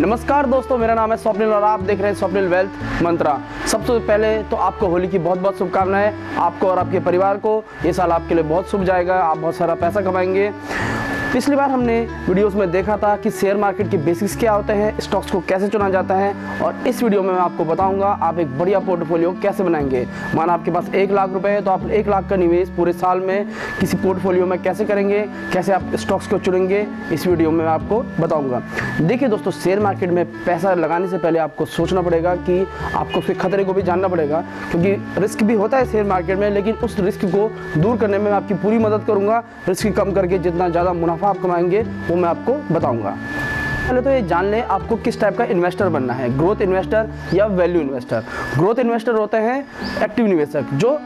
नमस्कार दोस्तों, मेरा नाम है स्वप्निल और आप देख रहे हैं स्वप्निल वेल्थ मंत्रा। सबसे पहले तो आपको होली की बहुत बहुत शुभकामनाएं। आपको और आपके परिवार को ये साल आपके लिए बहुत शुभ जाएगा, आप बहुत सारा पैसा कमाएंगे। पिछली बार हमने वीडियोस में देखा था कि शेयर मार्केट के बेसिक्स क्या होते हैं, स्टॉक्स को कैसे चुना जाता है, और इस वीडियो में मैं आपको बताऊंगा आप एक बढ़िया पोर्टफोलियो कैसे बनाएंगे। माना आपके पास 1 लाख रुपए है तो आप 1 लाख का निवेश पूरे साल में किसी पोर्टफोलियो में कैसे करेंगे, कैसे आप स्टॉक्स को चुनेंगे, इस वीडियो में मैं आपको बताऊंगा। देखिए दोस्तों, शेयर मार्केट में पैसा लगाने से पहले आपको सोचना पड़ेगा कि आपको उसके खतरे को भी जानना पड़ेगा, क्योंकि रिस्क भी होता है शेयर मार्केट में, लेकिन उस रिस्क को दूर करने में मैं आपकी पूरी मदद करूंगा। रिस्क कम करके जितना ज़्यादा मुनाफा आप कमाएंगे वो मैं आपको बताऊंगा। पहले तो ये जान लें आपको किस टाइप का इन्वेस्टर बनना है, ग्रोथ इन्वेस्टर या वैल्यू इन्वेस्टर। ग्रोथ इन्वेस्टर होते हैं एक्टिव निवेशक जो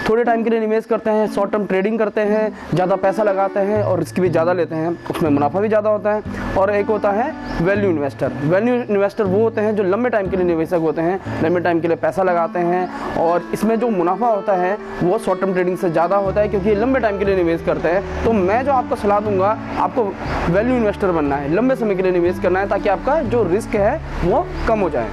थोड़े टाइम के लिए निवेश करते हैं, शॉर्ट टर्म ट्रेडिंग करते हैं, ज़्यादा पैसा लगाते हैं और रिस्क भी ज़्यादा लेते हैं, उसमें मुनाफा भी ज़्यादा होता है। और एक होता है वैल्यू इन्वेस्टर। वैल्यू इन्वेस्टर वो होते हैं जो लंबे टाइम के लिए निवेशक होते हैं, लंबे टाइम के लिए पैसा लगाते हैं और इसमें जो मुनाफा होता है वो शॉर्ट टर्म ट्रेडिंग से ज़्यादा होता है, क्योंकि ये लंबे टाइम के लिए निवेश करते हैं। तो मैं जो आपको सलाह दूंगा, आपको वैल्यू इन्वेस्टर बनना है, लंबे समय के लिए निवेश करना है ताकि आपका जो रिस्क है वो कम हो जाए।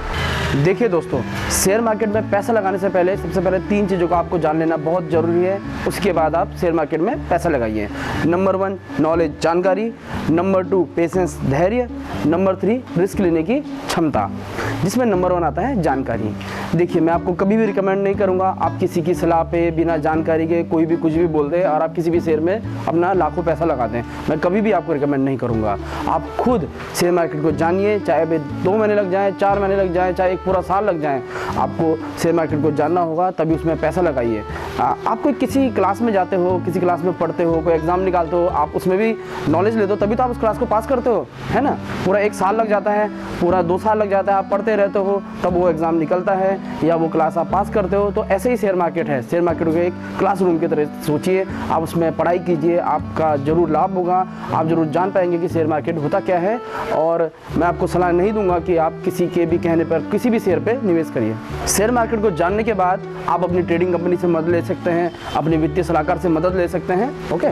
देखिए दोस्तों, शेयर मार्केट में पैसा लगाने से पहले सबसे पहले 3 चीज़ों को आपको जान लेना बहुत ज़रूरी है, उसके बाद आप शेयर मार्केट में पैसा लगाइए। नंबर 1 नॉलेज जानकारी, नंबर 2 पेशेंस धैर्य, नंबर 3 रिस्क लेने की क्षमता, जिसमें नंबर 1 आता है जानकारी। देखिए, मैं आपको कभी भी रिकमेंड नहीं करूंगा आप किसी की सलाह पे बिना जानकारी के कोई भी कुछ भी बोल दे और आप किसी भी शेयर में अपना लाखों पैसा लगा दें। मैं कभी भी आपको रिकमेंड नहीं करूंगा। आप खुद शेयर मार्केट को जानिए, चाहे वे 2 महीने लग जाएँ, 4 महीने लग जाएँ, चाहे 1 पूरा साल लग जाए, आपको शेयर मार्केट को जानना होगा, तभी उसमें पैसा लगाइए। आप कोई किसी क्लास में जाते हो, किसी क्लास में पढ़ते हो, कोई एग्जाम निकालते हो, आप उसमें भी नॉलेज लेते हो तभी तो आप उस क्लास को पास करते हो, है ना। पूरा 1 साल लग जाता है, पूरा 2 साल लग जाता है, आप पढ़ते रहते हो तब वो एग्जाम निकलता है या वो क्लास आप पास करते हो। तो ऐसे ही शेयर मार्केट है। शेयर मार्केट को एक क्लासरूम की तरह सोचिए, आप उसमें पढ़ाई कीजिए, आपका जरूर लाभ होगा, आप जरूर जान पाएंगे कि शेयर मार्केट होता क्या है। और मैं आपको सलाह नहीं दूंगा कि आप किसी के भी कहने पर किसी भी शेयर पे निवेश करिए। शेयर मार्केट को जानने के बाद आप अपनी ट्रेडिंग कंपनी से मदद ले सकते हैं, अपने वित्तीय सलाहकार से मदद ले सकते हैं। ओके,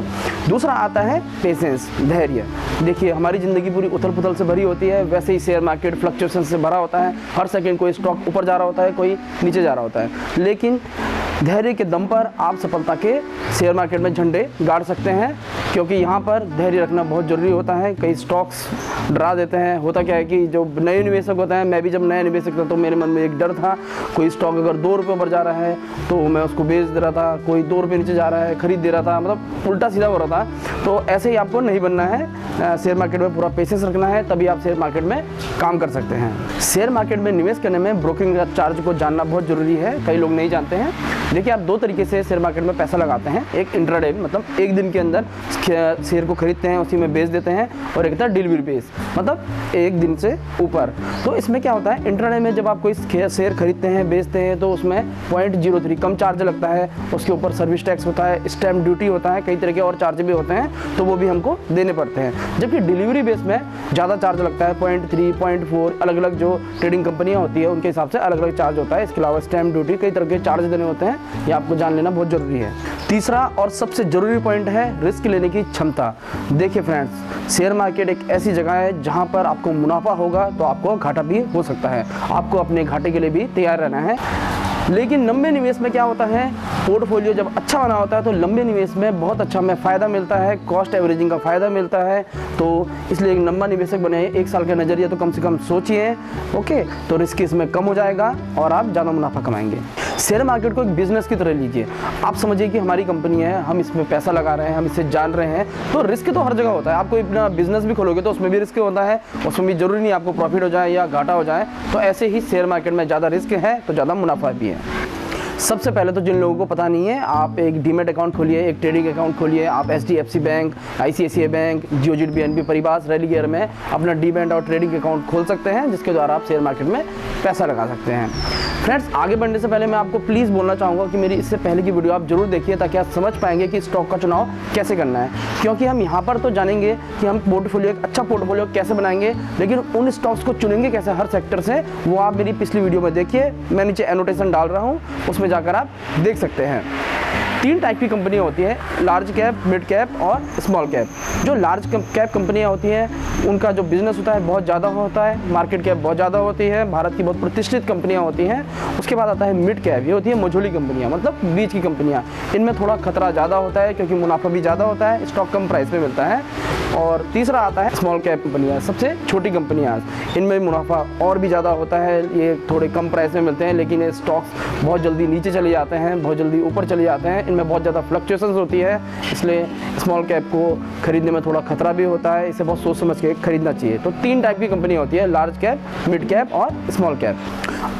दूसरा आता है पेशेंस धैर्य। देखिए, हमारी ज़िंदगी पूरी उथल पुथल से भरी होती है, वैसे ही शेयर मार्केट फ्लक्चुएशन से भरा होता है। हर सेकंड कोई स्टॉक ऊपर जा रहा होता है, कोई नीचे जा रहा होता है, लेकिन धैर्य के दम पर आप सफलता के शेयर मार्केट में झंडे गाड़ सकते हैं, क्योंकि यहाँ पर धैर्य रखना बहुत ज़रूरी होता है। कई स्टॉक्स डरा देते हैं। होता क्या है कि जो नए निवेशक होते हैं, मैं भी जब नया निवेशक था तो मेरे मन में एक डर था, कोई स्टॉक अगर 2 रुपये पर जा रहा है तो मैं उसको बेच दे रहा था, कोई 2 रुपये नीचे जा रहा है खरीद दे रहा था, मतलब उल्टा सीधा हो रहा था। तो ऐसे ही आपको नहीं बनना है। शेयर मार्केट में पूरा पेशेंस रखना है, तभी आप शेयर मार्केट में काम कर सकते हैं। शेयर मार्केट में निवेश करने में ब्रोकिंग चार्ज को जानना बहुत ज़रूरी है, कई लोग नहीं जानते हैं। देखिए, आप 2 तरीके से शेयर मार्केट में पैसा लगाते हैं। एक इंट्राडे, मतलब एक दिन के अंदर शेयर को खरीदते हैं, उसी में बेच देते हैं, और एक था डिलीवरी बेस, मतलब एक दिन से ऊपर। तो इसमें क्या होता है, इंट्राडे में जब आप कोई शेयर खरीदते हैं, बेचते हैं, तो उसमें 0.03 कम चार्ज लगता है, उसके ऊपर सर्विस टैक्स होता है, स्टैम्प ड्यूटी होता है, कई तरह के और चार्ज भी होते हैं, तो वो भी हमको देने पड़ते हैं। जबकि डिलीवरी बेस में ज़्यादा चार्ज लगता है, 0.3, 0.4, अलग अलग जो ट्रेडिंग कंपनियाँ होती है उनके हिसाब से अलग अलग चार्ज होता है। इसके अलावा स्टैम्प ड्यूटी, कई तरह के चार्ज देने होते हैं, ये आपको जान लेना बहुत ज़रूरी है। तीसरा और सबसे ज़रूरी पॉइंट है रिस्क लेने की क्षमता। देखिए फ्रेंड्स, शेयर मार्केट एक ऐसी जगह है जहां पर आपको मुनाफा होगा तो आपको घाटा भी हो सकता है। आपको अपने घाटे के लिए भी तैयार रहना है। लेकिन लंबे निवेश में क्या होता है, पोर्टफोलियो जब अच्छा बना होता है तो लंबे निवेश में बहुत अच्छा हमें फ़ायदा मिलता है, कॉस्ट एवरेजिंग का फ़ायदा मिलता है। तो इसलिए एक लंबा निवेशक बने, 1 साल का नज़रिया तो कम से कम सोचिए। ओके, तो रिस्क इसमें कम हो जाएगा और आप ज़्यादा मुनाफा कमाएंगे। शेयर मार्केट को एक बिजनेस की तरह लीजिए। आप समझिए कि हमारी कंपनी है, हम इसमें पैसा लगा रहे हैं, हम इससे जान रहे हैं, तो रिस्क तो हर जगह होता है। आप कोई अपना बिजनेस भी खोलोगे तो उसमें भी रिस्क होता है, उसमें भी जरूरी नहीं आपको प्रॉफिट हो जाए या घाटा हो जाए। तो ऐसे ही शेयर मार्केट में ज़्यादा रिस्क है तो ज़्यादा मुनाफा भी है। सबसे पहले तो जिन लोगों को पता नहीं है, आप एक डीमेट अकाउंट खोलिए, एक ट्रेडिंग अकाउंट खोलिए। आप HDFC bank, ICICI bank, Geojit BNB परिवार रेलिगेयर में अपना डीमेट और ट्रेडिंग अकाउंट खोल सकते हैं, जिसके द्वारा आप शेयर मार्केट में पैसा लगा सकते हैं। फ्रेंड्स, आगे बढ़ने से पहले मैं आपको प्लीज़ बोलना चाहूँगा कि मेरी इससे पहले की वीडियो आप जरूर देखिए, ताकि आप समझ पाएंगे कि स्टॉक का चुनाव कैसे करना है। क्योंकि हम यहाँ पर तो जानेंगे कि हम पोर्टफोलियो, एक अच्छा पोर्टफोलियो कैसे बनाएंगे, लेकिन उन स्टॉक्स को चुनेंगे कैसे हर सेक्टर से, वो आप मेरी पिछली वीडियो में देखिए। मैं नीचे एनोटेशन डाल रहा हूँ, उसमें जाकर आप देख सकते हैं। तीन टाइप की कंपनियाँ होती हैं, लार्ज कैप, मिड कैप और स्मॉल कैप। जो लार्ज कैप कंपनियाँ होती हैं उनका जो बिजनेस होता है बहुत ज़्यादा होता है, मार्केट कैप बहुत ज़्यादा होती है, भारत की बहुत प्रतिष्ठित कंपनियाँ होती हैं। उसके बाद आता है मिड कैप, ये होती है मझोली कंपनियाँ, मतलब बीच की कंपनियाँ। इनमें थोड़ा खतरा ज़्यादा होता है क्योंकि मुनाफा भी ज़्यादा होता है, स्टॉक कम प्राइस में मिलता है। और तीसरा आता है स्मॉल कैप कंपनियाँ, सबसे छोटी कंपनियाँ, इनमें मुनाफा और भी ज़्यादा होता है, ये थोड़े कम प्राइस में मिलते हैं लेकिन ये स्टॉक्स बहुत जल्दी नीचे चले जाते हैं, बहुत जल्दी ऊपर चले जाते हैं, इनमें बहुत ज़्यादा फ्लक्चुएशंस होती है, इसलिए स्मॉल कैप को खरीदने में थोड़ा खतरा भी होता है, इसे बहुत सोच समझ के खरीदना चाहिए। तो तीन टाइप की कंपनी होती है, लार्ज कैप, मिड कैप और स्मॉल कैप।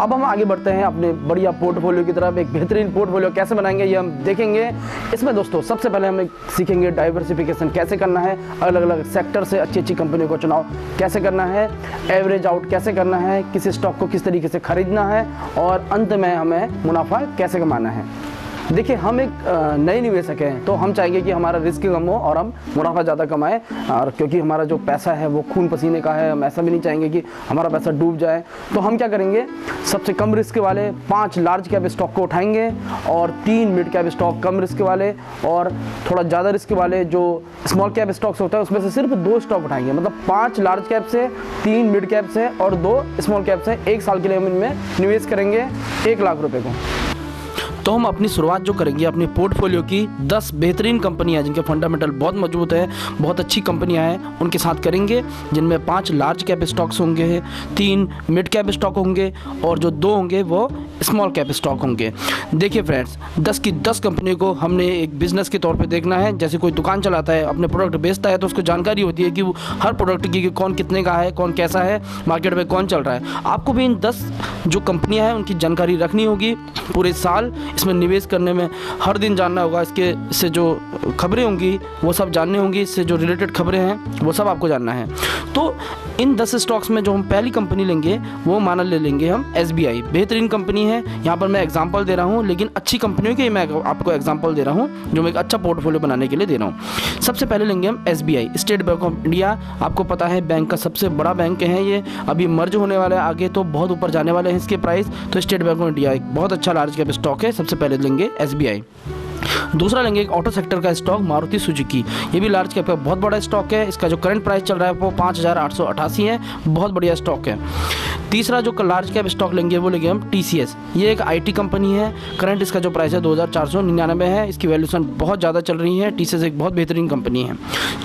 अब हम आगे बढ़ते हैं अपने बढ़िया पोर्टफोलियो की तरफ। एक बेहतरीन पोर्टफोलियो कैसे बनाएंगे ये हम देखेंगे। इसमें दोस्तों सबसे पहले हम सीखेंगे डाइवर्सिफिकेशन कैसे करना है, अलग अलग सेक्टर से अच्छी अच्छी कंपनियों को चुनाव कैसे करना है, एवरेज आउट कैसे करना है, किसी स्टॉक को किस तरीके से खरीदना है और अंत में हमें मुनाफा कैसे कमाना है। देखिए, हम एक नए निवेशक हैं तो हम चाहेंगे कि हमारा रिस्क कम हो और हम मुनाफा ज़्यादा कमाएं, और क्योंकि हमारा जो पैसा है वो खून पसीने का है, हम ऐसा भी नहीं चाहेंगे कि हमारा पैसा डूब जाए। तो हम क्या करेंगे, सबसे कम रिस्क वाले 5 लार्ज कैप स्टॉक को उठाएंगे और 3 मिड कैप स्टॉक कम रिस्क वाले, और थोड़ा ज़्यादा रिस्क वाले जो स्मॉल कैप स्टॉक्स होता है उसमें से सिर्फ 2 स्टॉक उठाएंगे। मतलब 5 लार्ज कैप से, 3 मिड कैप से और 2 स्मॉल कैप से। 1 साल के लिए हम इनमें निवेश करेंगे 1 लाख रुपए को। तो हम अपनी शुरुआत जो करेंगे अपने पोर्टफोलियो की 10 बेहतरीन कंपनियां जिनके फंडामेंटल बहुत मजबूत है, बहुत अच्छी कंपनियां हैं, उनके साथ करेंगे, जिनमें 5 लार्ज कैप स्टॉक्स होंगे, 3 मिड कैप स्टॉक होंगे और जो 2 होंगे वो स्मॉल कैप स्टॉक होंगे। देखिए फ्रेंड्स, 10 की 10 कंपनी को हमने एक बिजनेस के तौर पे देखना है। जैसे कोई दुकान चलाता है, अपने प्रोडक्ट बेचता है तो उसको जानकारी होती है कि वो हर प्रोडक्ट की कौन कितने का है, कौन कैसा है, मार्केट में कौन चल रहा है। आपको भी इन 10 जो कंपनियां हैं उनकी जानकारी रखनी होगी। पूरे साल इसमें निवेश करने में हर दिन जानना होगा, इससे जो खबरें होंगी वो सब जाननी होंगी, इससे जो रिलेटेड खबरें हैं वो सब आपको जानना है। तो इन 10 स्टॉक्स में जो हम पहली कंपनी लेंगे वो माना ले लेंगे हम SBI। बेहतरीन कंपनी है, यहाँ पर मैं एग्जांपल दे रहा हूँ, लेकिन अच्छी कंपनियों के मैं आपको एग्जांपल दे रहा हूँ जो मैं एक अच्छा पोर्टफोलियो बनाने के लिए दे रहा हूँ। सबसे पहले लेंगे हम SBI, state bank of India. आपको पता है बैंक का सबसे बड़ा बैंक है ये, अभी मर्ज होने वाला है, आगे तो बहुत ऊपर जाने वाले हैं इसके प्राइस। तो स्टेट बैंक ऑफ इंडिया एक बहुत अच्छा लार्ज कैप स्टॉक है, सबसे पहले लेंगे SBI। दूसरा लेंगे एक ऑटो सेक्टर का स्टॉक मारुति सुजुकी, ये भी लार्ज कैप का बहुत बड़ा स्टॉक है। इसका जो करंट प्राइस चल रहा है वो 5888 है, बहुत बढ़िया स्टॉक है। तीसरा जो लार्ज कैप स्टॉक लेंगे वो लेंगे हम TCS, ये एक IT कंपनी है, करंट इसका जो प्राइस है 2499 है, इसकी वैल्यूएशन बहुत ज़्यादा चल रही है। TCS एक बहुत बेहतरीन कंपनी है।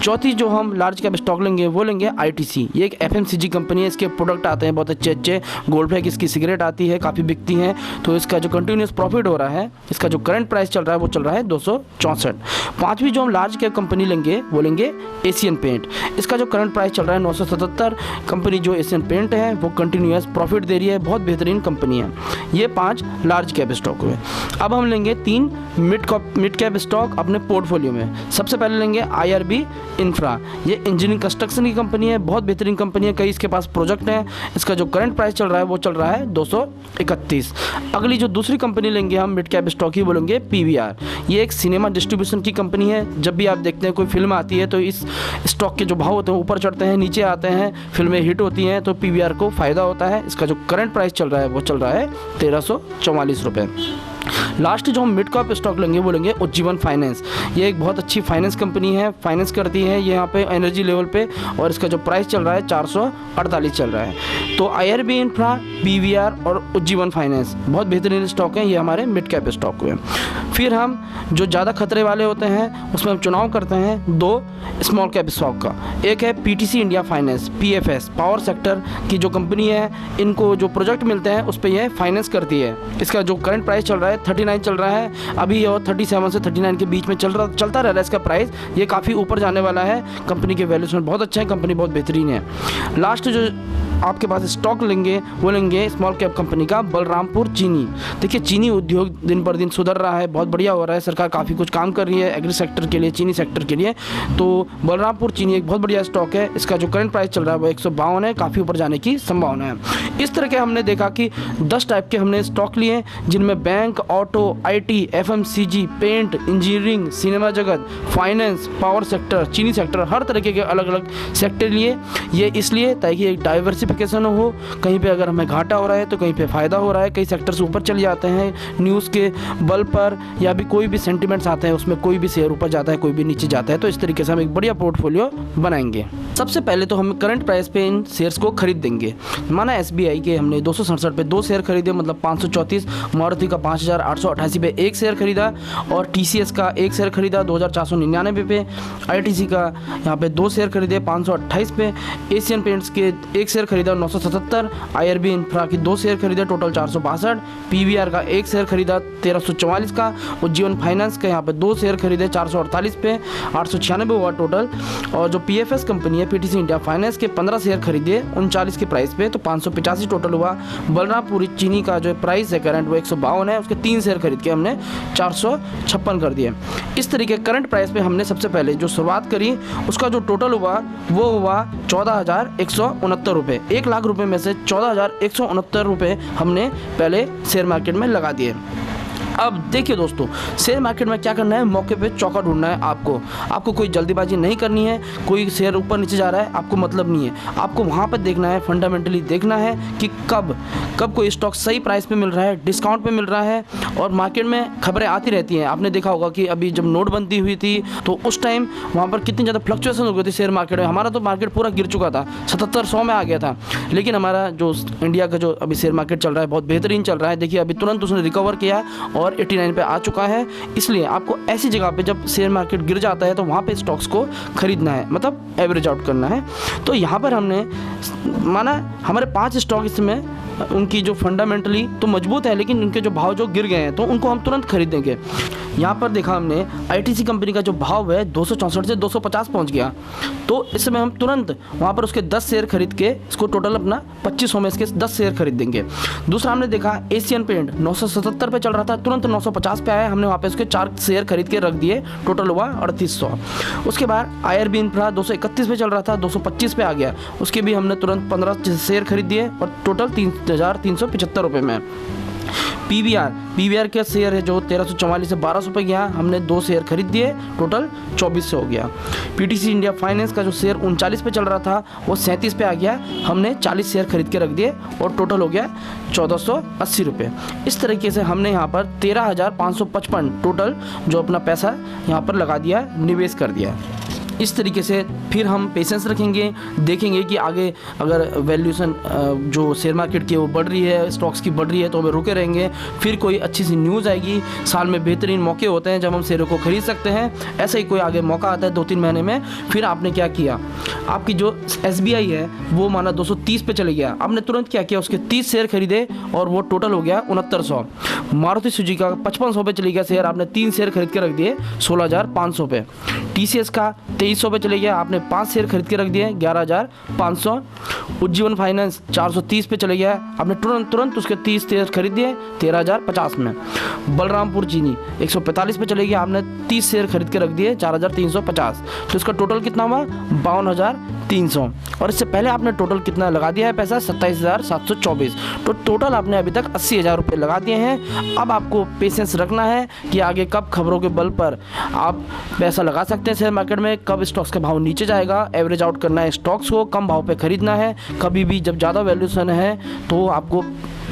चौथी जो हम लार्ज कैप स्टॉक लेंगे वो लेंगे ITC, ये एक FMCG कंपनी है, इसके प्रोडक्ट आते हैं बहुत अच्छे अच्छे, गोल्ड फ्लैग इसकी सिगरेट आती है, काफ़ी बिकती हैं, तो इसका जो कंटिन्यूस प्रॉफिट हो रहा है, इसका जो करंट प्राइस चल रहा है वो चल रहा है 264। पांचवी जो हम लार्ज कैप कंपनी लेंगे वो लेंगे एशियन पेंट, इसका जो करंट प्राइस चल रहा है 977। कंपनी जो एशियन पेंट है वो कंटिन्यूस प्रॉफिट दे रही है, बहुत बेहतरीन कंपनी है। ये 5 लार्ज कैप स्टॉक हुए। अब हम लेंगे 3 मिड कैप स्टॉक अपने पोर्टफोलियो में। सबसे पहले लेंगे IRB इंफ्रा, ये इंजीनियरिंग कंस्ट्रक्शन की कंपनी है, बहुत बेहतरीन कंपनी है, कई इसके पास प्रोजेक्ट हैं। इसका जो करंट प्राइस चल रहा है वो चल रहा है 231। अगली जो दूसरी कंपनी लेंगे हम मिड कैप स्टॉक ही बोलेंगे PVR, ये एक सिनेमा डिस्ट्रीब्यूशन की कंपनी है। जब भी आप देखते हैं कोई फिल्म आती है तो इस स्टॉक के जो भाव होते हैं ऊपर चढ़ते हैं, नीचे आते हैं, फिल्में हिट होती हैं, तो PVR को फ़ायदा होता है। इसका जो करंट प्राइस चल रहा है वो चल रहा है 1344 रुपये। लास्ट जो हम मिड कैप स्टॉक लेंगे वो लेंगे उज्जीवन फाइनेंस, ये एक बहुत अच्छी फाइनेंस कंपनी है, फाइनेंस करती है ये यहाँ पे एनर्जी लेवल पे, और इसका जो प्राइस चल रहा है 448 चल रहा है। तो IRB इंफ्रा, PVR और उज्जीवन फाइनेंस बहुत बेहतरीन स्टॉक हैं, ये हमारे मिड कैप स्टॉक हुए। फिर हम जो ज़्यादा खतरे वाले होते हैं उसमें हम चुनाव करते हैं 2 स्मॉल कैप स्टॉक का। एक है PTC India finance, PFS, power sector की जो कंपनी है, इनको जो प्रोजेक्ट मिलते हैं उस पर यह फाइनेंस करती है। इसका जो करंट प्राइस चल रहा है 39 चल रहा है अभी, और 37 से 39 के बीच में चलता रह रहा है इसका प्राइस, ये काफ़ी ऊपर जाने वाला है। कंपनी के वैल्यूएशन बहुत अच्छा है, कंपनी बहुत बेहतरीन है। लास्ट जो आपके पास स्टॉक लेंगे वो लेंगे स्मॉल कैप कंपनी का बलरामपुर चीनी। देखिए, चीनी उद्योग दिन पर दिन सुधर रहा है, बहुत बढ़िया हो रहा है, सरकार काफ़ी कुछ काम कर रही है एग्री सेक्टर के लिए, चीनी सेक्टर के लिए। तो बलरामपुर चीनी एक बहुत बढ़िया स्टॉक है, इसका जो करंट प्राइस चल रहा है वो 152 है, काफ़ी ऊपर जाने की संभावना है। इस तरह के हमने देखा कि 10 टाइप के हमने स्टॉक लिए, जिनमें bank, auto, IT, FMCG, paint, engineering, cinema जगत, फाइनेंस, पावर सेक्टर, चीनी सेक्टर, हर तरीके के अलग अलग सेक्टर लिए। ये इसलिए ताकि एक डाइवर्सिफिकेशन डाइवर्सिफिकेशन हो, कहीं पे अगर हमें घाटा हो रहा है तो कहीं पे फ़ायदा हो रहा है, कई सेक्टर्स ऊपर चले जाते हैं न्यूज़ के बल पर, या भी कोई भी सेंटिमेंट्स आते हैं उसमें कोई भी शेयर ऊपर जाता है कोई भी नीचे जाता है। तो इस तरीके से हम एक बढ़िया पोर्टफोलियो बनाएंगे। सबसे पहले तो हम करंट प्राइस पे इन शेयर्स को खरीद देंगे। माना SBI के हमने 267 पे 2 शेयर खरीदे, मतलब 534, मारुति का 5888 पे 1 शेयर खरीदा, और TCS का 1 शेयर खरीदा 2499 पे, ITC का यहाँ पे 2 शेयर खरीदे 528 पे, एशियन पेंट्स के 1 शेयर खरीदा 977, IRB इंफ्रा की 2 शेयर खरीदे टोटल 462, PVR का 1 शेयर खरीदा 1344 का, उज्जीवन फाइनेंस का यहाँ पे 2 शेयर खरीदे 448 पे 896 हुआ टोटल, और जो PFS कंपनी है PTC इंडिया फाइनेंस के 15 शेयर खरीदे 39 के प्राइस पे तो 585 टोटल हुआ। बलरामपुर चीनी का जो प्राइस है करंट वो 152 है, उसके 3 शेयर खरीद के हमने 456 कर दिए। इस तरीके करंट प्राइस पे हमने सबसे पहले जो शुरुआत करी उसका जो टोटल हुआ वो हुआ 14,169 रुपये। 1 लाख रुपये में से 14,169 रुपये हमने पहले शेयर मार्केट में लगा दिए। अब देखिए दोस्तों, शेयर मार्केट में क्या करना है, मौके पे चौका ढूंढना है। आपको कोई जल्दीबाजी नहीं करनी है। कोई शेयर ऊपर नीचे जा रहा है आपको मतलब नहीं है, आपको वहाँ पर देखना है, फंडामेंटली देखना है कि कब कोई स्टॉक सही प्राइस पे मिल रहा है, डिस्काउंट पे मिल रहा है। और मार्केट में खबरें आती रहती हैं। आपने देखा होगा कि अभी जब नोटबंदी हुई थी तो उस टाइम वहाँ पर कितनी ज़्यादा फ्लक्चुएशन हो गई थी शेयर मार्केट में। हमारा तो मार्केट पूरा गिर चुका था, 7700 में आ गया था, लेकिन हमारा जो इंडिया का जो अभी शेयर मार्केट चल रहा है बहुत बेहतरीन चल रहा है। देखिए अभी तुरंत उसने रिकवर किया और 89 पे आ चुका है। इसलिए आपको ऐसी जगह पे जब शेयर मार्केट गिर जाता है तो वहाँ पे स्टॉक्स को खरीदना है, मतलब एवरेज आउट करना है। तो यहाँ पर हमने माना हमारे 5 स्टॉक इसमें उनकी जो फंडामेंटली तो मजबूत है, लेकिन उनके जो भाव जो गिर गए हैं तो उनको हम तुरंत खरीदेंगे। यहाँ पर देखा हमने ITC कंपनी का जो भाव है 264 से 250 पहुँच गया, तो इस समय हम तुरंत वहाँ पर उसके 10 शेयर खरीद के इसको टोटल अपना 2500 में इसके 10 शेयर खरीद देंगे। दूसरा हमने देखा एशियन पेंट 977 पे चल रहा था, तुरंत 950 पे आया, हमने वहाँ पे उसके 4 शेयर खरीद के रख दिए, टोटल हुआ 3800। उसके बाद IRB इंफ्रा 231 पे चल रहा था, 225 पे आ गया, उसके भी हमने तुरंत 15 शेयर खरीद दिए और टोटल 3,375 रुपये में। PVR का शेयर है जो 1344 से 1200 पे गया, हमने 2 शेयर खरीद दिए, टोटल 2400 हो गया। PTC इंडिया फाइनेंस का जो शेयर 39 पे चल रहा था वो 37 पे आ गया, हमने 40 शेयर खरीद के रख दिए और टोटल हो गया 1480 रुपये। इस तरीके से हमने यहाँ पर 13,555 टोटल जो अपना पैसा यहाँ पर लगा दिया, निवेश कर दिया। इस तरीके से फिर हम पेशेंस रखेंगे, देखेंगे कि आगे अगर वैल्यूएशन जो शेयर मार्केट की वो बढ़ रही है, स्टॉक्स की बढ़ रही है, तो हमें रुके रहेंगे। फिर कोई अच्छी सी न्यूज़ आएगी, साल में बेहतरीन मौके होते हैं जब हम शेयरों को खरीद सकते हैं। ऐसा ही कोई आगे मौका आता है 2-3 महीने में, फिर आपने क्या किया, आपकी जो SBI है वो माना 230 पे चले गया, आपने तुरंत क्या किया, उसके 30 शेयर खरीदे और वो टोटल हो गया 6900। मारुति सुजुकी का 5500 पे चले गया शेयर, आपने 3 शेयर खरीद के रख दिए 16,500 पे। TCS का 2300 पे चले गया, आपने 5 शेयर खरीद के रख दिए 11,500। उज्जीवन फाइनेंस 430 पे चले गया, आपने तुरंत उसके 30 शेयर खरीद दिए 13,050 में। बलरामपुर चीनी 145 पे चले गया, आपने 30 शेयर खरीद के रख दिए 4,350, तो इसका टोटल कितना हुआ 52,300। और इससे पहले आपने टोटल कितना लगा दिया है पैसा 27,724, तो टोटल आपने अभी तक 80,000 रुपये लगा दिए हैं। अब आपको पेशेंस रखना है कि आगे कब खबरों के बल पर आप पैसा लगा सकते हैं शेयर मार्केट में, कब स्टॉक्स का भाव नीचे जाएगा, एवरेज आउट करना है स्टॉक्स को, कम भाव पे खरीदना है। कभी भी जब ज़्यादा वैल्यूएशन है तो आपको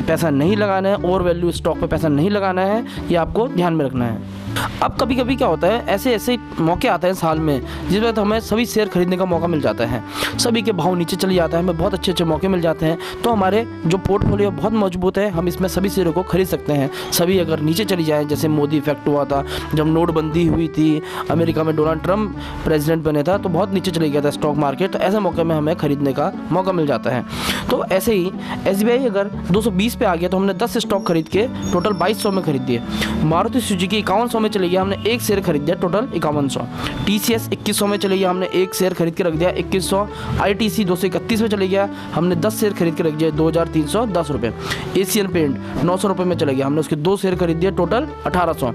पैसा नहीं लगाना है, और वैल्यू स्टॉक पे पैसा नहीं लगाना है, ये आपको ध्यान में रखना है। अब कभी कभी क्या होता है, ऐसे मौके आते हैं साल में जिस वक्त हमें सभी शेयर खरीदने का मौका मिल जाता है, सभी के भाव नीचे चले जाता है, हमें बहुत अच्छे मौके मिल जाते हैं, तो हमारे जो पोर्टफोलियो बहुत मजबूत है, हम इसमें सभी शेयरों को खरीद सकते हैं। सभी अगर नीचे चली जाए, जैसे मोदी इफेक्ट हुआ था जब नोटबंदी हुई थी, अमेरिका में डोनाल्ड ट्रंप प्रेसिडेंट बने था तो बहुत नीचे चले गया था स्टॉक मार्केट, तो ऐसे मौके में हमें खरीदने का मौका मिल जाता है। तो ऐसे ही SBI अगर 220 पे आ गया तो हमने 10 स्टॉक खरीद के टोटल 2200 में खरीद दिए। मारुति सुजुकी 5100 में चले गया, हमने 1 शेयर खरीद दिया, टोटल 5100। TCS 2100 में चले गया, हमने 1 शेयर खरीद के रख दिया 2100। ITC 231 में चले गया, हमने 10 शेयर खरीद के रख दिया 2,310 रुपये। एशियन पेंट 900 रुपये में चले गया, हमने उसके 2 शेयर खरीद दिए, टोटल 1800।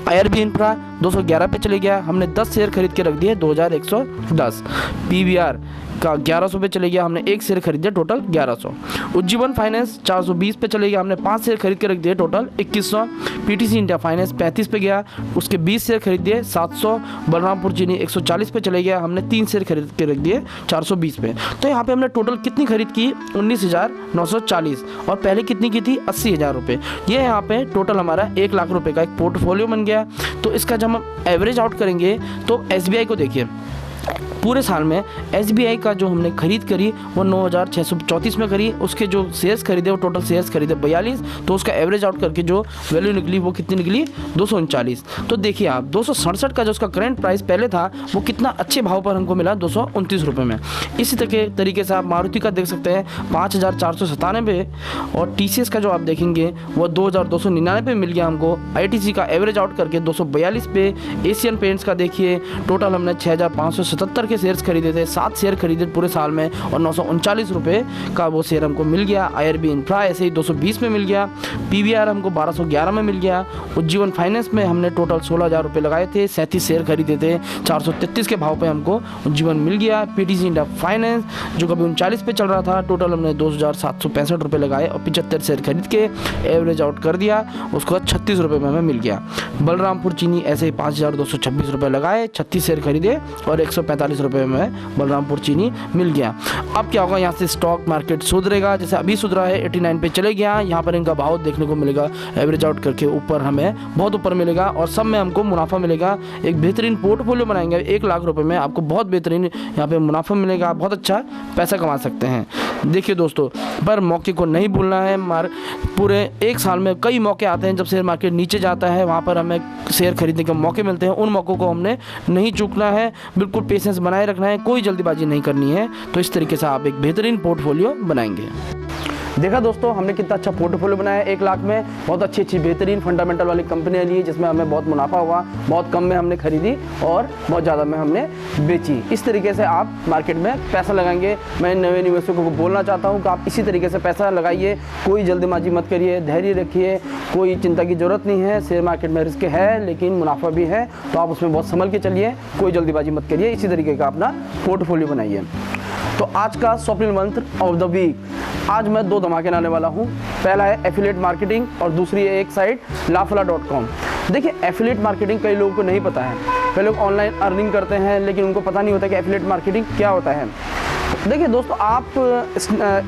IRB इंफ्रा 211 पे चले गया, हमने 10 शेयर खरीद के रख दिए 2,110। PVR का 1100 पे चले गया, हमने एक शेयर खरीद दिया, टोटल 1100। उज्जीवन फाइनेंस 420 पे चले गया, हमने 5 शेयर खरीद के रख दिए, टोटल 2100। पीटीसी इंडिया फाइनेंस 35 पे गया, उसके 20 शेयर खरीद दिए, 700। बलरामपुर चीनी 140 पे चले गया, हमने 3 शेयर खरीद के रख दिए, 420 पे। तो यहाँ पे हमने टोटल कितनी खरीद की, 19,940, और पहले कितनी की थी, 80,000 रुपये। ये यहाँ पे टोटल हमारा 1 लाख रुपए का एक पोर्टफोलियो बन गया। तो इसका जब हम एवरेज आउट करेंगे तो SBI को देखिए, पूरे साल में SBI का जो हमने खरीद करी वो 9,634 में करी, उसके जो शेयर्स खरीदे वो टोटल शेयर्स खरीदे 42, तो उसका एवरेज आउट करके जो वैल्यू निकली वो कितनी निकली, 239। तो देखिए आप 267 का जो उसका करंट प्राइस पहले था वो कितना अच्छे भाव पर हमको मिला, 229 रुपये में। इसी तरीके से आप मारुति का देख सकते हैं 5,497, और TCS का जो आप देखेंगे वो 2,299 पे मिल गया हमको। ITC का एवरेज आउट करके 242 पे। एशियन पेंट्स का देखिए टोटल हमने 6,577 के शेयर्स खरीदे थे, 7 शेयर खरीदे पूरे साल में, और 939 रुपये का वो शेयर हमको मिल गया। IRB इंफ्रा ऐसे ही 220 में मिल गया। PVR हमको 1211 में मिल गया। उज्जीवन फाइनेंस में हमने टोटल 16,000 रुपये लगाए थे, 37 शेयर खरीदे थे, 433 के भाव पे हमको उज्जीवन मिल गया। PTC इंडिया फाइनेंस जो कभी 39 पे चल रहा था, टोटल हमने 2,765 रुपये लगाए और 75 शेयर खरीद के एवरेज आउट कर दिया, उसको 36 रुपये में हमें मिल गया। बलरामपुर चीनी ऐसे ही 5,226 रुपये लगाए, 36 शेयर खरीदे और 145 रुपये में बलरामपुर चीनी मिल गया। अब क्या होगा, यहाँ से स्टॉक मार्केट सुधरेगा, जैसे अभी सुधरा है 89 पे चले गया, यहाँ पर इनका भाव देखने को मिलेगा एवरेज आउट करके ऊपर, हमें बहुत ऊपर मिलेगा और सब में हमको मुनाफा मिलेगा। एक बेहतरीन पोर्टफोलियो बनाएंगे 1 लाख रुपए में, आपको बहुत बेहतरीन यहाँ पे मुनाफा मिलेगा, बहुत अच्छा पैसा कमा सकते हैं। देखिए दोस्तों, पर मौके को नहीं भूलना है। पूरे 1 साल में कई मौके आते हैं, जब शेयर मार्केट नीचे जाता है वहाँ पर हमें शेयर खरीदने के मौके मिलते हैं, उन मौक़ों को हमने नहीं चूकना है, बिल्कुल पेशेंस बनाए रखना है, कोई जल्दीबाजी नहीं करनी है। तो इस तरीके से आप एक बेहतरीन पोर्टफोलियो बनाएंगे। देखा दोस्तों, हमने कितना अच्छा पोर्टफोलियो बनाया 1 लाख में, बहुत अच्छी बेहतरीन फंडामेंटल वाली कंपनियाँ ली जिसमें हमें बहुत मुनाफा हुआ, बहुत कम में हमने खरीदी और बहुत ज़्यादा में हमने बेची। इस तरीके से आप मार्केट में पैसा लगाएंगे। मैं नए निवेशकों को बोलना चाहता हूँ कि आप इसी तरीके से पैसा लगाइए, कोई जल्दीबाजी मत करिए, धैर्य रखिए, कोई चिंता की ज़रूरत नहीं है। शेयर मार्केट में रिस्क है लेकिन मुनाफा भी है, तो आप उसमें बहुत संभल के चलिए, कोई जल्दीबाजी मत करिए, इसी तरीके का अपना पोर्टफोलियो बनाइए। तो आज का स्वप्निल मंत्र ऑफ द वीक, आज मैं 2 धमाके लाने वाला हूँ। पहला है एफिलिएट मार्केटिंग और दूसरी है एक साइट लाफला.com। देखिए, एफिलिएट मार्केटिंग कई लोगों को नहीं पता है, कई लोग ऑनलाइन अर्निंग करते हैं लेकिन उनको पता नहीं होता कि एफिलिएट मार्केटिंग क्या होता है। देखिए दोस्तों, आप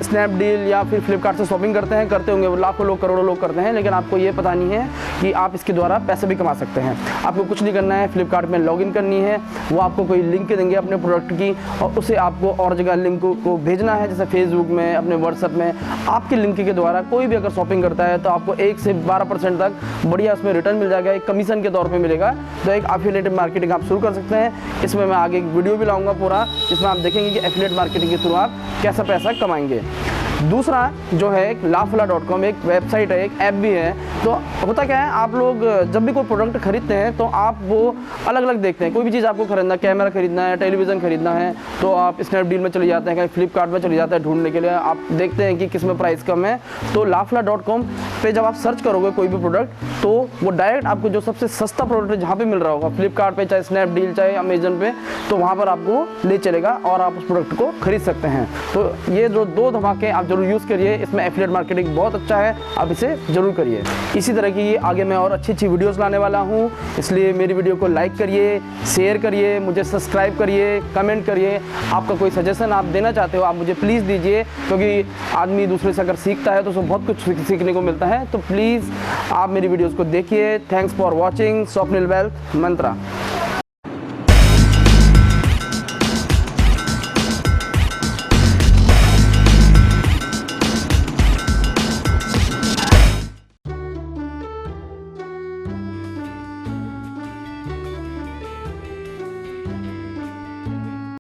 स्नैपडील या फिर फ्लिपकार्ट से शॉपिंग करते होंगे, लाखों लोग करोड़ों लोग करते हैं, लेकिन आपको ये पता नहीं है कि आप इसके द्वारा पैसे भी कमा सकते हैं। आपको कुछ नहीं करना है, फ्लिपकार्ट में लॉगिन करनी है, वो आपको कोई लिंक देंगे अपने प्रोडक्ट की और उसे आपको और जगह लिंक को भेजना है, जैसे फेसबुक में, अपने व्हाट्सएप में। आपके लिंक के द्वारा कोई भी अगर शॉपिंग करता है तो आपको 1 से 12% तक बढ़िया उसमें रिटर्न मिल जाएगा, एक कमीशन के तौर पर मिलेगा। तो एक एफिलिएट मार्केटिंग आप शुरू कर सकते हैं। इसमें मैं आगे एक वीडियो भी लाऊंगा पूरा, जिसमें आप देखेंगे कि एफिलिएट मार्केटिंग के थ्रू आप कैसा पैसा कमाएंगे। दूसरा जो है लाफला.com, एक वेबसाइट है, एक ऐप भी है। तो होता क्या है, आप लोग जब भी कोई प्रोडक्ट खरीदते हैं तो आप वो अलग अलग देखते हैं। कोई भी चीज़ आपको खरीदना, कैमरा खरीदना है, टेलीविज़न खरीदना है, तो आप स्नैपडील में चले जाते हैं, कहीं फ्लिपकार्ट में चले जाते हैं ढूंढने के लिए, आप देखते हैं कि किस में प्राइस कम है। तो लाफला.com पे जब आप सर्च करोगे कोई भी प्रोडक्ट, तो वो डायरेक्ट आपको जो सबसे सस्ता प्रोडक्ट जहाँ पे मिल रहा होगा, फ्लिपकार्ट पे, चाहे स्नैपडील, चाहे अमेजन पे, तो वहाँ पर आपको ले चलेगा और आप उस प्रोडक्ट को खरीद सकते हैं। तो ये जो 2 धमाके आप जरूर यूज़ करिए, इसमें एफिलिएट मार्केटिंग बहुत अच्छा है, आप इसे जरूर करिए। इसी तरह की आगे मैं और अच्छी वीडियोस लाने वाला हूँ, इसलिए मेरी वीडियो को लाइक करिए, शेयर करिए, मुझे सब्सक्राइब करिए, कमेंट करिए। आपका कोई सजेशन आप देना चाहते हो आप मुझे प्लीज़ दीजिए, क्योंकि आदमी दूसरे से अगर सीखता है तो उसको बहुत कुछ सीखने को मिलता है। तो प्लीज़ आप मेरी वीडियोज़ को देखिए। Thanks for watching Swapnil wealth Mantra.